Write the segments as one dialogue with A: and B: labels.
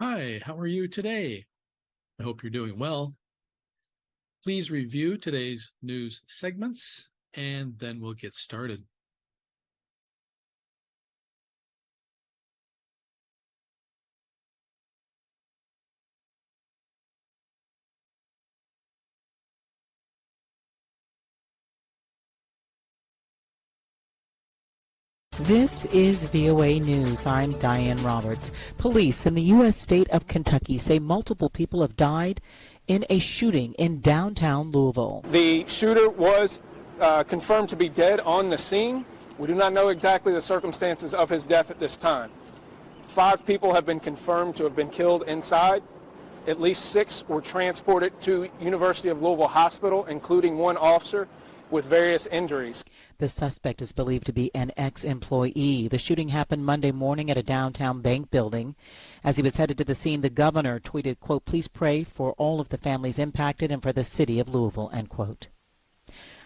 A: Hi, how are you today? I hope you're doing well. Please review today's news segments, and then we'll get started.
B: This is VOA News. I'm Diane Roberts. Police in the U.S. state of Kentucky say multiple people have died in a shooting in downtown Louisville.
C: The shooter was confirmed to be dead on the scene. We do not know exactly the circumstances of his death at this time. 5 people have been confirmed to have been killed inside. At least 6 were transported to University of Louisville Hospital, including 1 officer with various injuries.
B: The suspect is believed to be an ex-employee. The shooting happened Monday morning at a downtown bank building. As he was headed to the scene, the governor tweeted, quote, "Please pray for all of the families impacted and for the city of Louisville," end quote.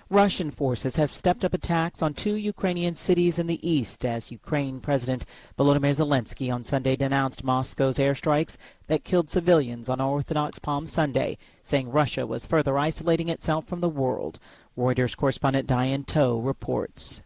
B: Russian forces have stepped up attacks on 2 Ukrainian cities in the east as Ukraine President Volodymyr Zelenskyy on Sunday denounced Moscow's airstrikes that killed civilians on Orthodox Palm Sunday, saying Russia was further isolating itself from the world. Reuters correspondent Diane Tow reports.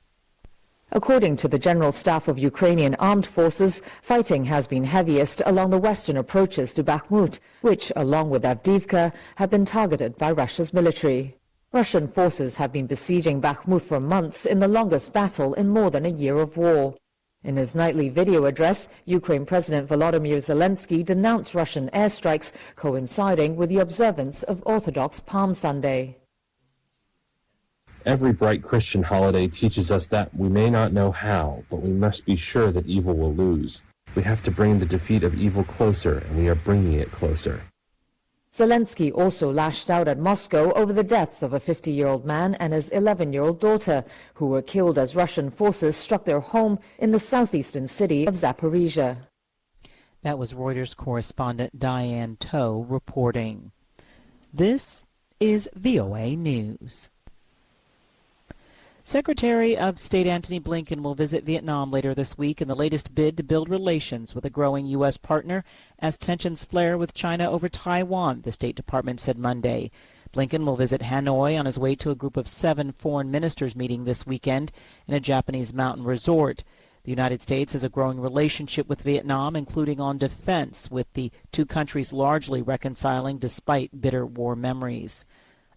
D: According to the General Staff of Ukrainian Armed Forces, fighting has been heaviest along the western approaches to Bakhmut, which, along with Avdiivka, have been targeted by Russia's military. Russian forces have been besieging Bakhmut for months in the longest battle in more than a year of war. In his nightly video address, Ukraine President Volodymyr Zelenskyy denounced Russian airstrikes coinciding with the observance of Orthodox Palm Sunday.
E: Every bright Christian holiday teaches us that we may not know how, but we must be sure that evil will lose. We have to bring the defeat of evil closer, and we are bringing it closer.
D: Zelenskyy also lashed out at Moscow over the deaths of a 50-year-old man and his 11-year-old daughter, who were killed as Russian forces struck their home in the southeastern city of Zaporizhia.
B: That was Reuters correspondent Diane Tow reporting. This is VOA News. Secretary of State Antony Blinken will visit Vietnam later this week in the latest bid to build relations with a growing U.S. partner as tensions flare with China over Taiwan, the State Department said Monday. Blinken will visit Hanoi on his way to a group of 7 foreign ministers meeting this weekend in a Japanese mountain resort. The United States has a growing relationship with Vietnam, including on defense, with the 2 countries largely reconciling despite bitter war memories.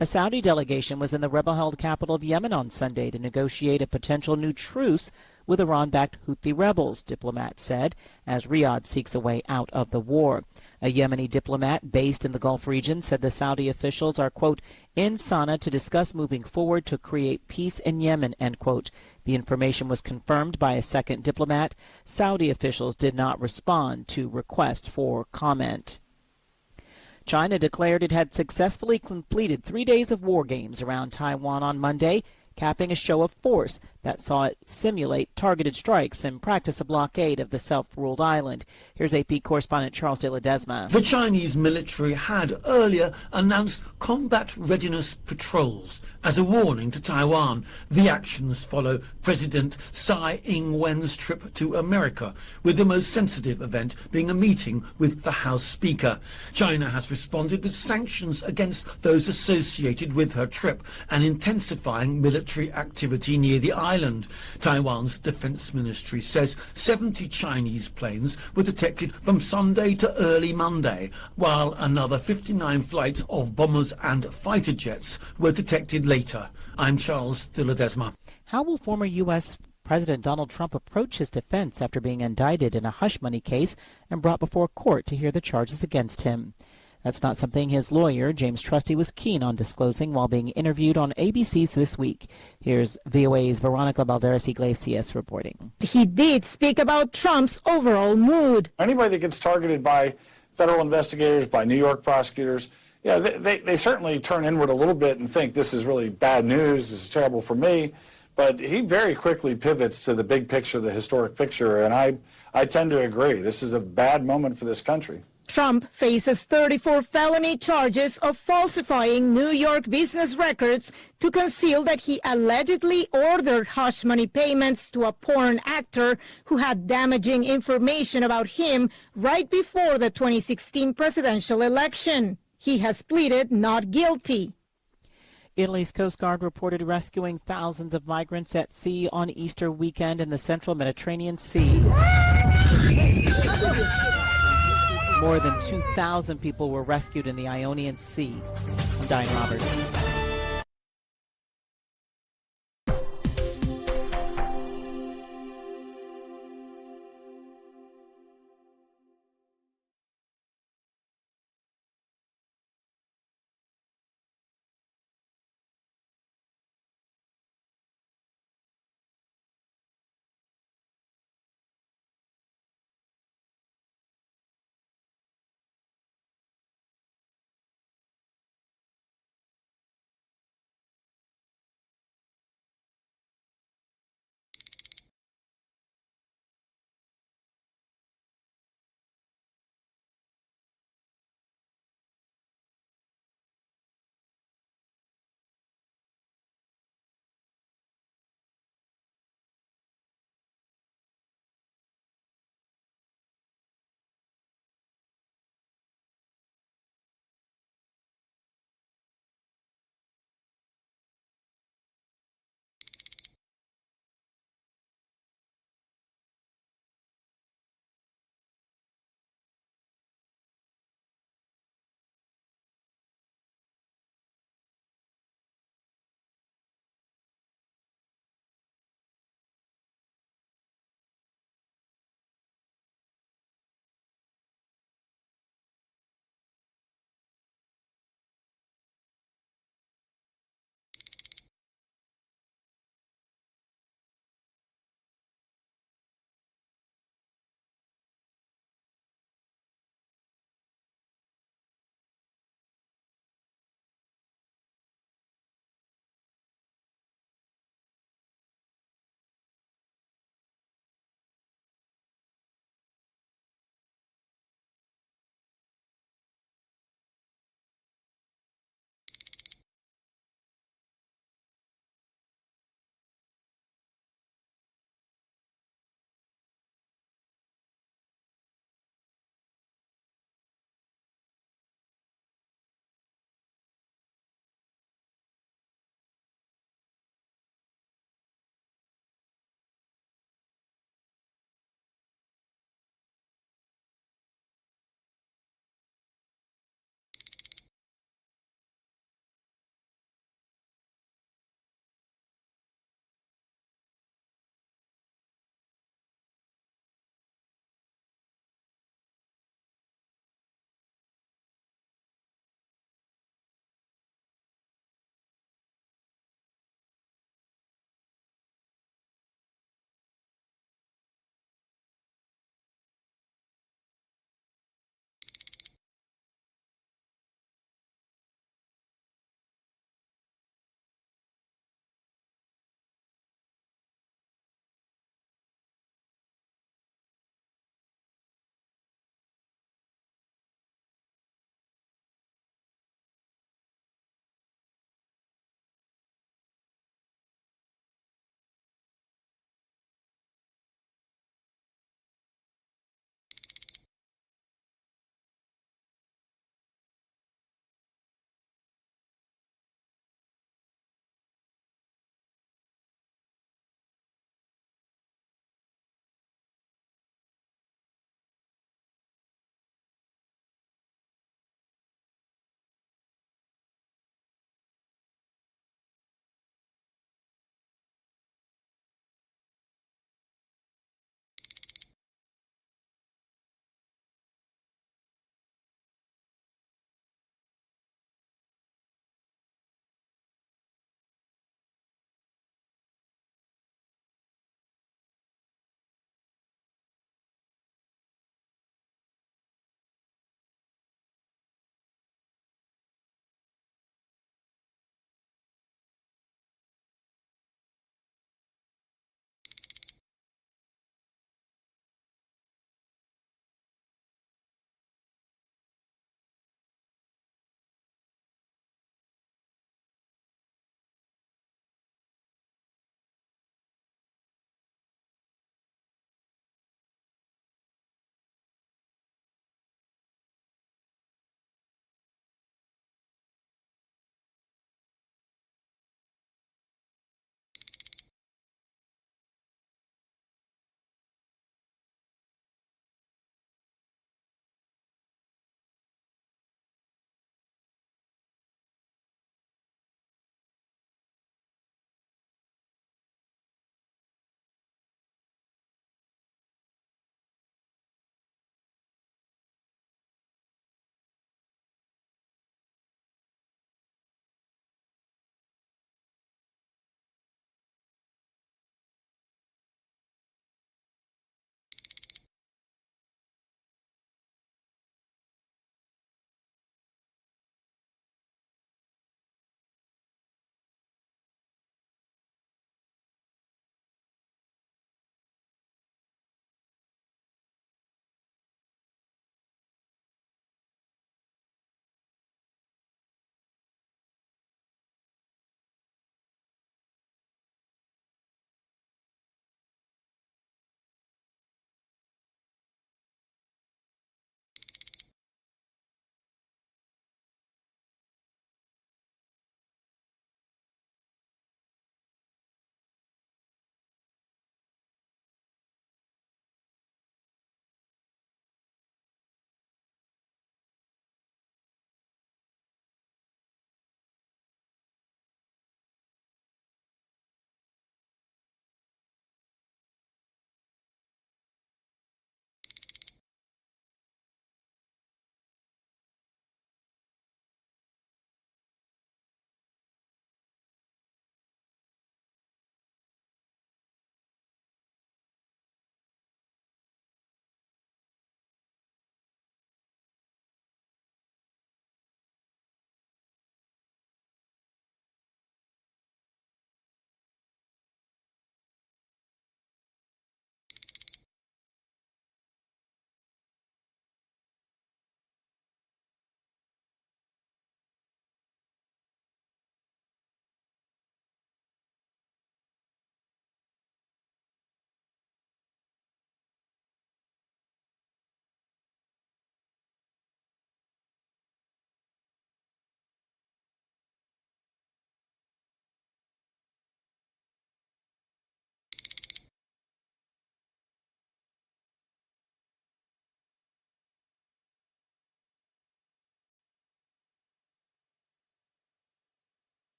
B: A Saudi delegation was in the rebel-held capital of Yemen on Sunday to negotiate a potential new truce with Iran-backed Houthi rebels, diplomats said, as Riyadh seeks a way out of the war. A Yemeni diplomat based in the Gulf region said the Saudi officials are, quote, in Sana'a to discuss moving forward to create peace in Yemen, end quote. The information was confirmed by a second diplomat. Saudi officials did not respond to requests for comment. China declared it had successfully completed 3 days of war games around Taiwan on Monday, capping a show of force that saw it simulate targeted strikes and practice a blockade of the self-ruled island. Here's AP correspondent Charles de Ledesma.
F: The Chinese military had earlier announced combat readiness patrols as a warning to Taiwan. The actions follow President Tsai Ing-wen's trip to America, with the most sensitive event being a meeting with the House Speaker. China has responded with sanctions against those associated with her trip and intensifying military activity near the island. Taiwan's defense ministry says 70 Chinese planes were detected from Sunday to early Monday, while another 59 flights of bombers and fighter jets were detected later. I'm Charles de Ledesma.
B: How will former U.S. President Donald Trump approach his defense after being indicted in a hush money case and brought before court to hear the charges against him? That's not something his lawyer, James Trusty, was keen on disclosing while being interviewed on ABC's This Week. Here's VOA's Veronica Balderas-Iglesias reporting.
G: He did speak about Trump's overall mood.
H: Anybody that gets targeted by federal investigators, by New York prosecutors, yeah, they certainly turn inward a little bit and think this is really bad news, this is terrible for me. But he very quickly pivots to the big picture, the historic picture, and I tend to agree. This is a bad moment for this country.
G: Trump faces 34 felony charges of falsifying New York business records to conceal that he allegedly ordered hush money payments to a porn actor who had damaging information about him right before the 2016 presidential election. He has pleaded not guilty.
B: Italy's Coast Guard reported rescuing thousands of migrants at sea on Easter weekend in the central Mediterranean Sea. More than 2,000 people were rescued in the Ionian Sea. I'm Diane Roberts.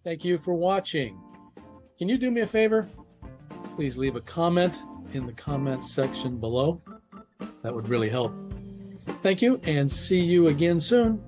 A: Thank you for watching. Can you do me a favor? Please leave a comment in the comment section below. That would really help. Thank you, and see you again soon.